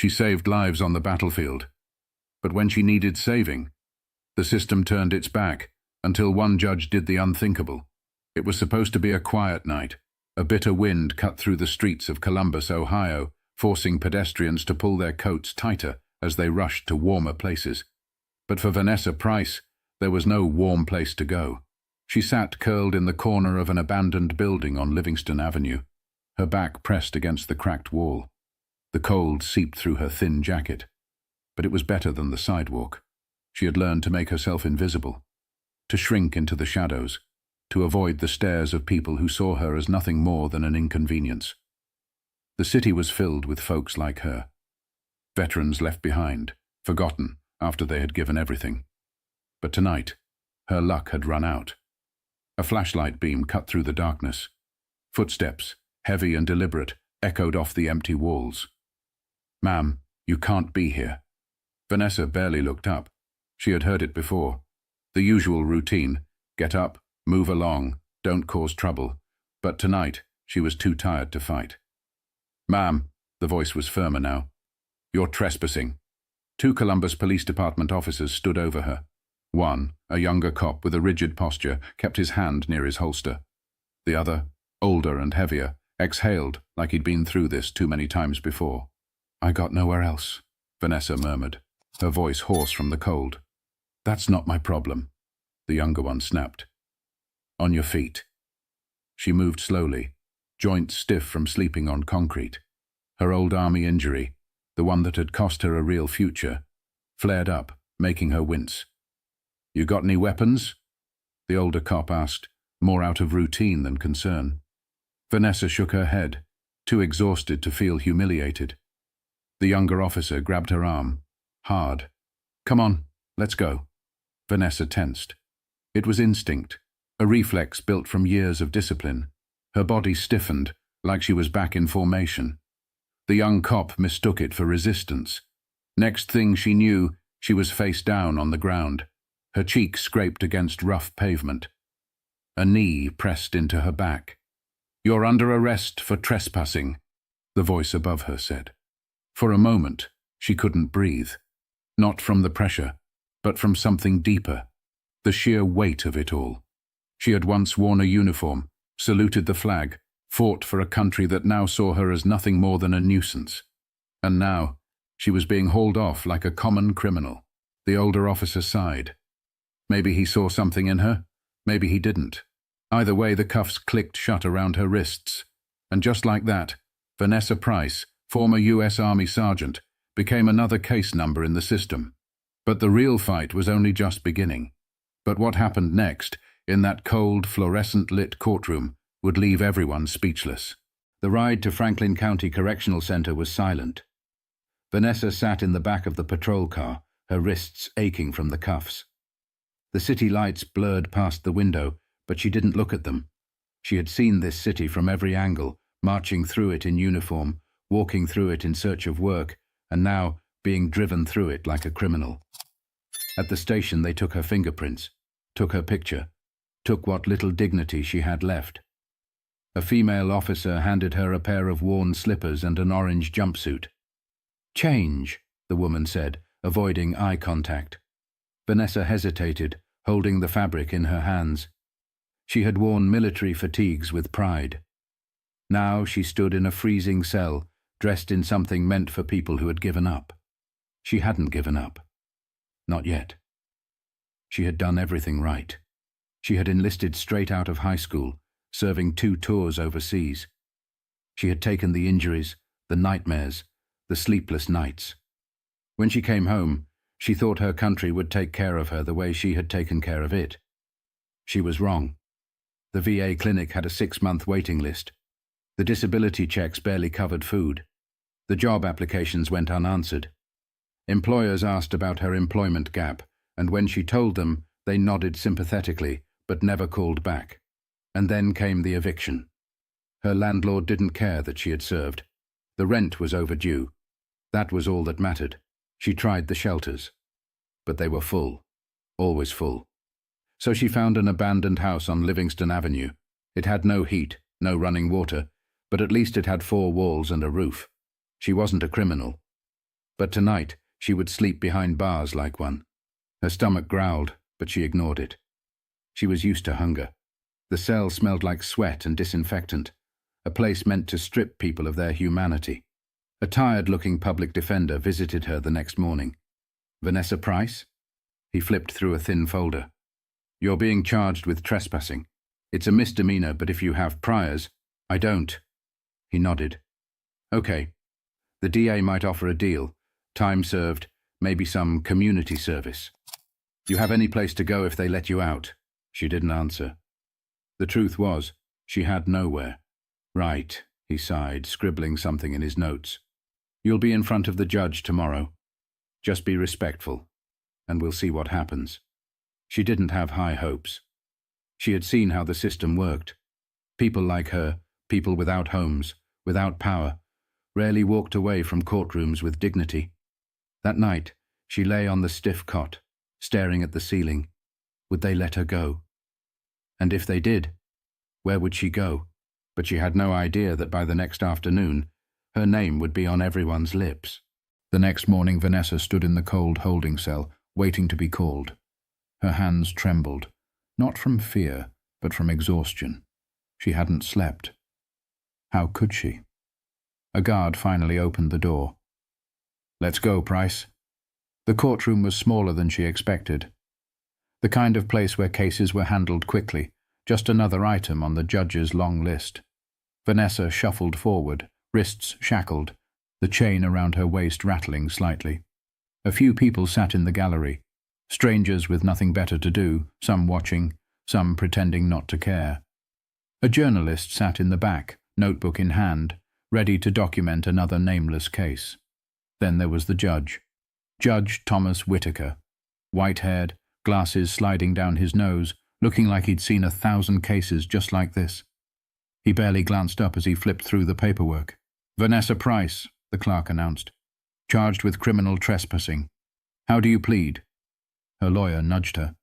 She saved lives on the battlefield. But when she needed saving, the system turned its back until one judge did the unthinkable. It was supposed to be a quiet night. A bitter wind cut through the streets of Columbus, Ohio, forcing pedestrians to pull their coats tighter as they rushed to warmer places. But for Vanessa Price, there was no warm place to go. She sat curled in the corner of an abandoned building on Livingston Avenue, her back pressed against the cracked wall. The cold seeped through her thin jacket. But it was better than the sidewalk. She had learned to make herself invisible, to shrink into the shadows, to avoid the stares of people who saw her as nothing more than an inconvenience. The city was filled with folks like her. Veterans left behind, forgotten after they had given everything. But tonight, her luck had run out. A flashlight beam cut through the darkness. Footsteps, heavy and deliberate, echoed off the empty walls. "Ma'am, you can't be here." Vanessa barely looked up. She had heard it before. The usual routine: get up, move along, don't cause trouble. But tonight, she was too tired to fight. "Ma'am," the voice was firmer now, "you're trespassing." Two Columbus Police Department officers stood over her. One, a younger cop with a rigid posture, kept his hand near his holster. The other, older and heavier, exhaled like he'd been through this too many times before. "I got nowhere else," Vanessa murmured, her voice hoarse from the cold. "That's not my problem," the younger one snapped. "On your feet." She moved slowly, joints stiff from sleeping on concrete. Her old army injury, the one that had cost her a real future, flared up, making her wince. "You got any weapons?" the older cop asked, more out of routine than concern. Vanessa shook her head, too exhausted to feel humiliated. The younger officer grabbed her arm, hard. "Come on, let's go." Vanessa tensed. It was instinct, a reflex built from years of discipline. Her body stiffened, like she was back in formation. The young cop mistook it for resistance. Next thing she knew, she was face down on the ground, her cheek scraped against rough pavement. A knee pressed into her back. "You're under arrest for trespassing," the voice above her said. For a moment, she couldn't breathe. Not from the pressure, but from something deeper. The sheer weight of it all. She had once worn a uniform, saluted the flag, fought for a country that now saw her as nothing more than a nuisance. And now, she was being hauled off like a common criminal. The older officer sighed. Maybe he saw something in her, maybe he didn't. Either way, the cuffs clicked shut around her wrists. And just like that, Vanessa Price, former U.S. Army sergeant, became another case number in the system. But the real fight was only just beginning. But what happened next, in that cold, fluorescent-lit courtroom, would leave everyone speechless. The ride to Franklin County Correctional Center was silent. Vanessa sat in the back of the patrol car, her wrists aching from the cuffs. The city lights blurred past the window, but she didn't look at them. She had seen this city from every angle, marching through it in uniform, walking through it in search of work, and now being driven through it like a criminal. At the station they took her fingerprints, took her picture, took what little dignity she had left. A female officer handed her a pair of worn slippers and an orange jumpsuit. "Change," the woman said, avoiding eye contact. Vanessa hesitated, holding the fabric in her hands. She had worn military fatigues with pride. Now she stood in a freezing cell, dressed in something meant for people who had given up. She hadn't given up. Not yet. She had done everything right. She had enlisted straight out of high school, serving 2 tours overseas. She had taken the injuries, the nightmares, the sleepless nights. When she came home, she thought her country would take care of her the way she had taken care of it. She was wrong. The VA clinic had a 6-month waiting list. The disability checks barely covered food. The job applications went unanswered. Employers asked about her employment gap, and when she told them, they nodded sympathetically, but never called back. And then came the eviction. Her landlord didn't care that she had served. The rent was overdue. That was all that mattered. She tried the shelters. But they were full. Always full. So she found an abandoned house on Livingston Avenue. It had no heat, no running water, but at least it had 4 walls and a roof. She wasn't a criminal. But tonight, she would sleep behind bars like one. Her stomach growled, but she ignored it. She was used to hunger. The cell smelled like sweat and disinfectant, a place meant to strip people of their humanity. A tired-looking public defender visited her the next morning. "Vanessa Price?" He flipped through a thin folder. "You're being charged with trespassing. It's a misdemeanor, but if you have priors—" "I don't." He nodded. "Okay. The DA might offer a deal. Time served, maybe some community service. You have any place to go if they let you out?" She didn't answer. The truth was, she had nowhere. "Right," he sighed, scribbling something in his notes. "You'll be in front of the judge tomorrow. Just be respectful, and we'll see what happens." She didn't have high hopes. She had seen how the system worked. People like her, people without homes, without power, rarely walked away from courtrooms with dignity. That night, she lay on the stiff cot, staring at the ceiling. Would they let her go? And if they did, where would she go? But she had no idea that by the next afternoon, her name would be on everyone's lips. The next morning, Vanessa stood in the cold holding cell, waiting to be called. Her hands trembled, not from fear, but from exhaustion. She hadn't slept. How could she? A guard finally opened the door. "Let's go, Price." The courtroom was smaller than she expected. The kind of place where cases were handled quickly, just another item on the judge's long list. Vanessa shuffled forward, wrists shackled, the chain around her waist rattling slightly. A few people sat in the gallery, strangers with nothing better to do, some watching, some pretending not to care. A journalist sat in the back, notebook in hand, ready to document another nameless case. Then there was the judge. Judge Thomas Whitaker, white-haired, glasses sliding down his nose, looking like he'd seen 1,000 cases just like this. He barely glanced up as he flipped through the paperwork. "Vanessa Price," the clerk announced, "charged with criminal trespassing. How do you plead?" Her lawyer nudged her.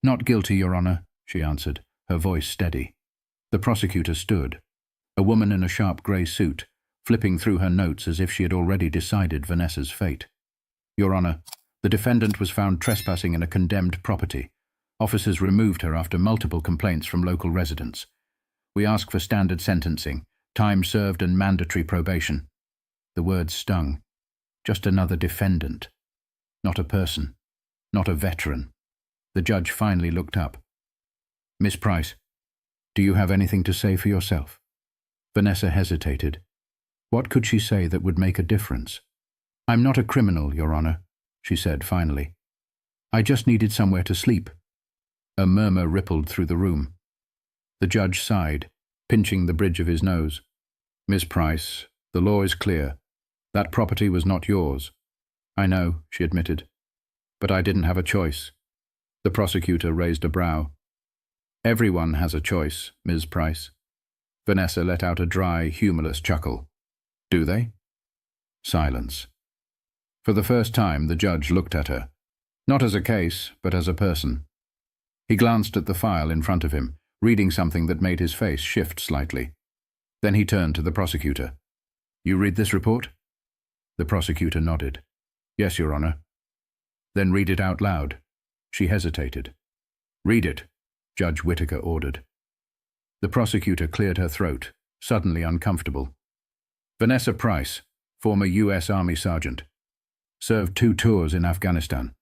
"Not guilty, Your Honor," she answered, her voice steady. The prosecutor stood, a woman in a sharp grey suit, flipping through her notes as if she had already decided Vanessa's fate. "Your Honor, the defendant was found trespassing in a condemned property. Officers removed her after multiple complaints from local residents. We ask for standard sentencing, time served and mandatory probation." The words stung. Just another defendant. Not a person. Not a veteran. The judge finally looked up. "Miss Price, do you have anything to say for yourself?" Vanessa hesitated. What could she say that would make a difference? "I'm not a criminal, Your Honor," she said finally. "I just needed somewhere to sleep." A murmur rippled through the room. The judge sighed, pinching the bridge of his nose. "Miss Price, the law is clear. That property was not yours." "I know," she admitted. "But I didn't have a choice." The prosecutor raised a brow. "Everyone has a choice, Ms. Price." Vanessa let out a dry, humorless chuckle. "Do they?" Silence. For the first time, the judge looked at her, not as a case, but as a person. He glanced at the file in front of him, reading something that made his face shift slightly. Then he turned to the prosecutor. "You read this report?" The prosecutor nodded. "Yes, Your Honor." "Then read it out loud." She hesitated. "Read it," Judge Whitaker ordered. The prosecutor cleared her throat, suddenly uncomfortable. "Vanessa Price, former U.S. Army Sergeant. Served 2 tours in Afghanistan.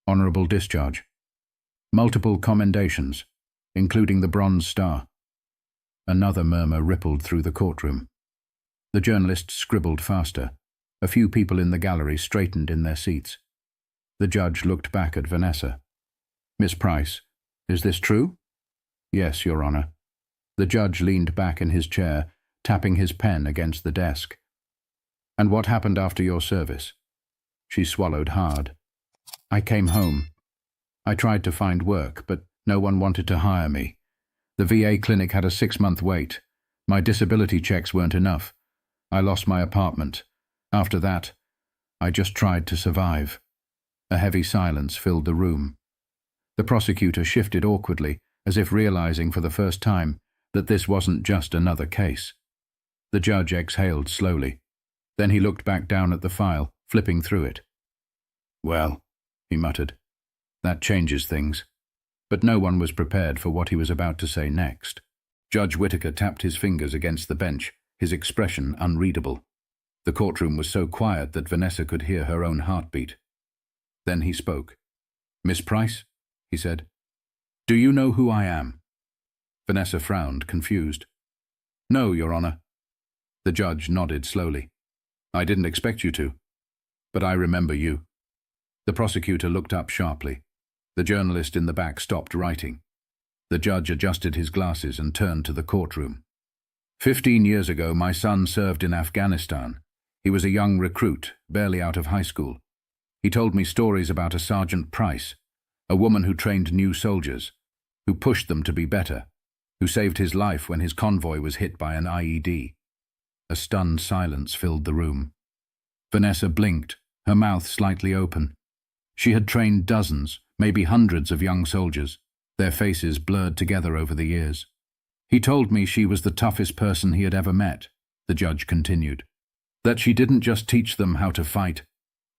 Honorable discharge. Multiple commendations, including the Bronze Star." Another murmur rippled through the courtroom. The journalist scribbled faster. A few people in the gallery straightened in their seats. The judge looked back at Vanessa. "Miss Price, is this true?" "Yes, Your Honor." The judge leaned back in his chair, tapping his pen against the desk. "And what happened after your service?" She swallowed hard. "I came home. I tried to find work, but no one wanted to hire me. The VA clinic had a 6-month wait. My disability checks weren't enough. I lost my apartment. After that, I just tried to survive." A heavy silence filled the room. The prosecutor shifted awkwardly, as if realizing for the first time that this wasn't just another case. The judge exhaled slowly. Then he looked back down at the file, flipping through it. "Well," he muttered, "that changes things." But no one was prepared for what he was about to say next. Judge Whittaker tapped his fingers against the bench, his expression unreadable. The courtroom was so quiet that Vanessa could hear her own heartbeat. Then he spoke. "Miss Price," he said, "do you know who I am?" Vanessa frowned, confused. "No, Your Honor." The judge nodded slowly. "I didn't expect you to, but I remember you." The prosecutor looked up sharply. The journalist in the back stopped writing. The judge adjusted his glasses and turned to the courtroom. 15 years ago, my son served in Afghanistan. He was a young recruit, barely out of high school. He told me stories about a Sergeant Price, a woman who trained new soldiers, who pushed them to be better, who saved his life when his convoy was hit by an IED. A stunned silence filled the room. Vanessa blinked, her mouth slightly open. She had trained dozens, maybe hundreds of young soldiers, their faces blurred together over the years. "He told me she was the toughest person he had ever met," the judge continued. "That she didn't just teach them how to fight,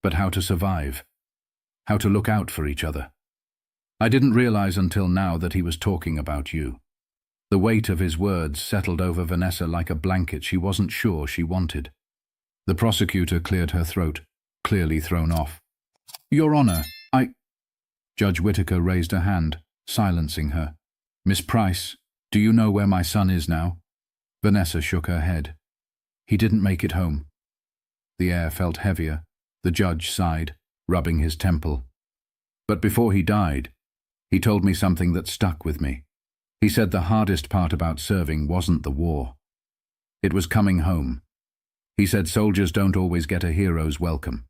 but how to survive, how to look out for each other. I didn't realize until now that he was talking about you." The weight of his words settled over Vanessa like a blanket she wasn't sure she wanted. The prosecutor cleared her throat, clearly thrown off. "Your Honor, Judge Whittaker raised a hand, silencing her. "Miss Price, do you know where my son is now?" Vanessa shook her head. "He didn't make it home." The air felt heavier. The judge sighed, rubbing his temple. "But before he died, he told me something that stuck with me. He said the hardest part about serving wasn't the war. It was coming home. He said soldiers don't always get a hero's welcome.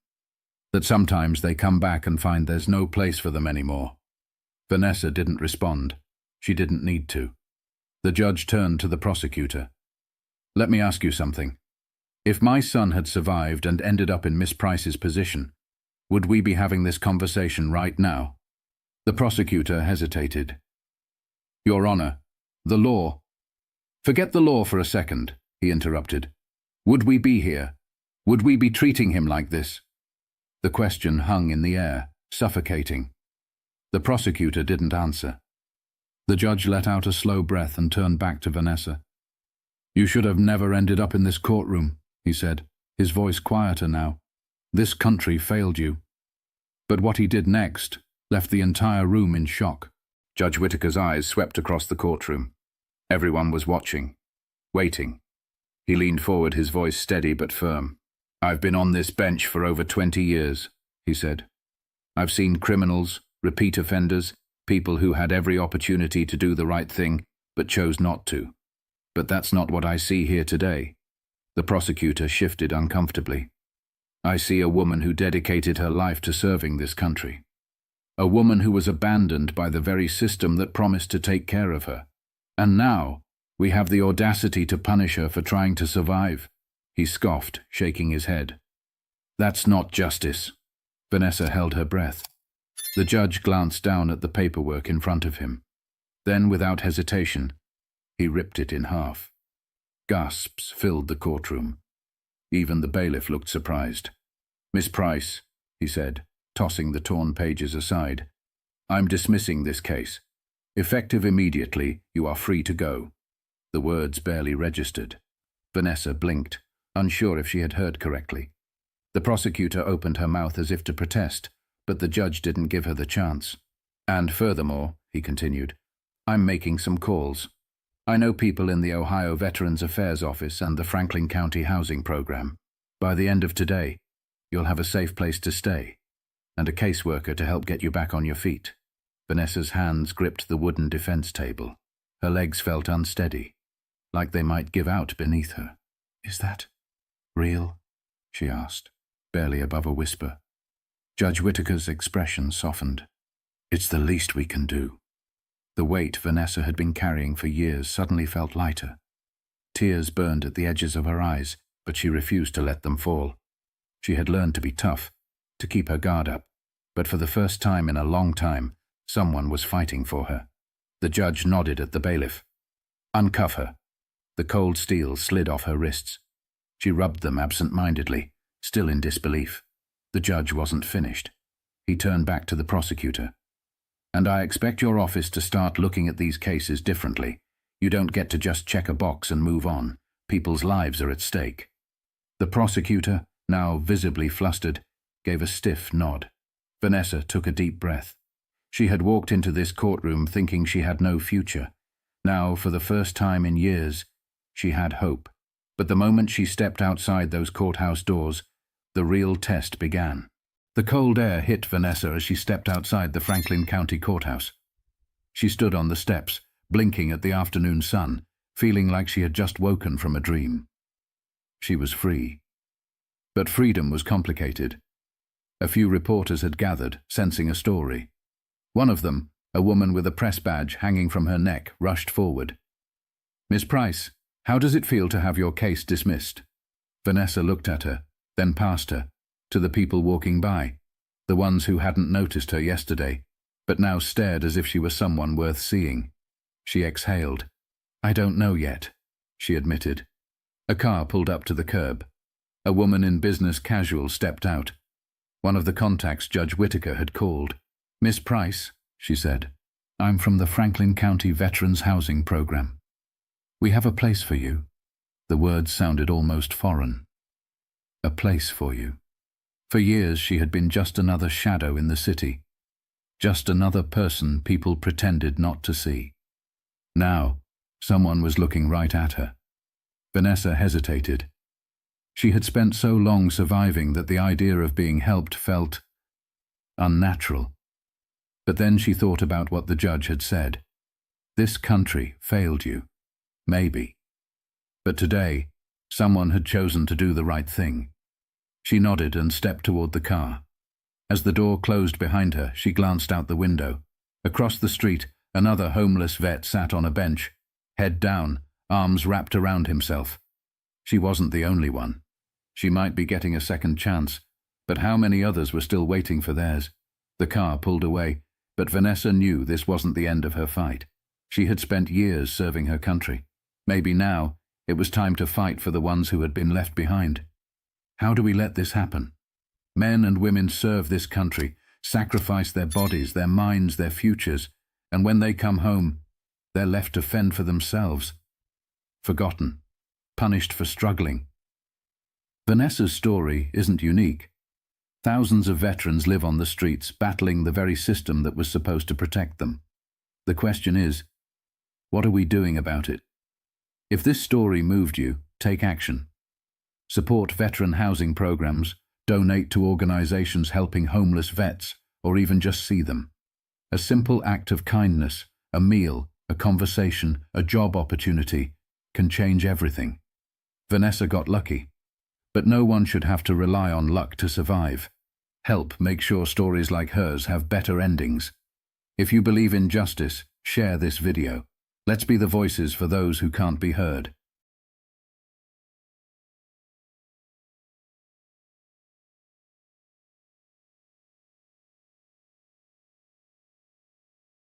That sometimes they come back and find there's no place for them anymore." Vanessa didn't respond. She didn't need to. The judge turned to the prosecutor. "Let me ask you something. If my son had survived and ended up in Miss Price's position, would we be having this conversation right now?" The prosecutor hesitated. "Your Honor, the law—" "Forget the law for a second," he interrupted. "Would we be here? Would we be treating him like this?" The question hung in the air, suffocating. The prosecutor didn't answer. The judge let out a slow breath and turned back to Vanessa. "You should have never ended up in this courtroom," he said, his voice quieter now. "This country failed you." But what he did next left the entire room in shock. Judge Whittaker's eyes swept across the courtroom. Everyone was watching, waiting. He leaned forward, his voice steady but firm. "I've been on this bench for over 20 years, he said. "I've seen criminals, repeat offenders, people who had every opportunity to do the right thing, but chose not to. But that's not what I see here today." The prosecutor shifted uncomfortably. "I see a woman who dedicated her life to serving this country. A woman who was abandoned by the very system that promised to take care of her. And now we have the audacity to punish her for trying to survive." He scoffed, shaking his head. "That's not justice." Vanessa held her breath. The judge glanced down at the paperwork in front of him. Then, without hesitation, he ripped it in half. Gasps filled the courtroom. Even the bailiff looked surprised. "Miss Price," he said, tossing the torn pages aside, "I'm dismissing this case. Effective immediately, you are free to go." The words barely registered. Vanessa blinked, unsure if she had heard correctly. The prosecutor opened her mouth as if to protest, but the judge didn't give her the chance. "And furthermore," he continued, "I'm making some calls. I know people in the Ohio Veterans Affairs Office and the Franklin County Housing Program. By the end of today, you'll have a safe place to stay, and a caseworker to help get you back on your feet." Vanessa's hands gripped the wooden defense table. Her legs felt unsteady, like they might give out beneath her. "Is that real?" she asked, barely above a whisper. Judge Whittaker's expression softened. "It's the least we can do." The weight Vanessa had been carrying for years suddenly felt lighter. Tears burned at the edges of her eyes, but she refused to let them fall. She had learned to be tough, to keep her guard up, but for the first time in a long time, someone was fighting for her. The judge nodded at the bailiff. "Uncuff her." The cold steel slid off her wrists. She rubbed them absent-mindedly, still in disbelief. The judge wasn't finished. He turned back to the prosecutor. "And I expect your office to start looking at these cases differently. You don't get to just check a box and move on. People's lives are at stake." The prosecutor, now visibly flustered, gave a stiff nod. Vanessa took a deep breath. She had walked into this courtroom thinking she had no future. Now, for the first time in years, she had hope. But the moment she stepped outside those courthouse doors, the real test began. The cold air hit Vanessa as she stepped outside the Franklin County Courthouse. She stood on the steps, blinking at the afternoon sun, feeling like she had just woken from a dream. She was free. But freedom was complicated. A few reporters had gathered, sensing a story. One of them, a woman with a press badge hanging from her neck, rushed forward. "Miss Price, how does it feel to have your case dismissed?" Vanessa looked at her, then past her, to the people walking by, the ones who hadn't noticed her yesterday, but now stared as if she were someone worth seeing. She exhaled. "I don't know yet," she admitted. A car pulled up to the curb. A woman in business casual stepped out. One of the contacts Judge Whitaker had called. "Miss Price," she said, "I'm from the Franklin County Veterans Housing Program. We have a place for you." The words sounded almost foreign. A place for you. For years she had been just another shadow in the city. Just another person people pretended not to see. Now, someone was looking right at her. Vanessa hesitated. She had spent so long surviving that the idea of being helped felt unnatural. But then she thought about what the judge had said. This country failed you. Maybe. But today, someone had chosen to do the right thing. She nodded and stepped toward the car. As the door closed behind her, she glanced out the window. Across the street, another homeless vet sat on a bench, head down, arms wrapped around himself. She wasn't the only one. She might be getting a second chance, but how many others were still waiting for theirs? The car pulled away, but Vanessa knew this wasn't the end of her fight. She had spent years serving her country. Maybe now it was time to fight for the ones who had been left behind. How do we let this happen? Men and women serve this country, sacrifice their bodies, their minds, their futures, and when they come home, they're left to fend for themselves. Forgotten. Punished for struggling. Vanessa's story isn't unique. Thousands of veterans live on the streets, battling the very system that was supposed to protect them. The question is, what are we doing about it? If this story moved you, take action. Support veteran housing programs, donate to organizations helping homeless vets, or even just see them. A simple act of kindness, a meal, a conversation, a job opportunity, can change everything. Vanessa got lucky. But no one should have to rely on luck to survive. Help make sure stories like hers have better endings. If you believe in justice, share this video. Let's be the voices for those who can't be heard.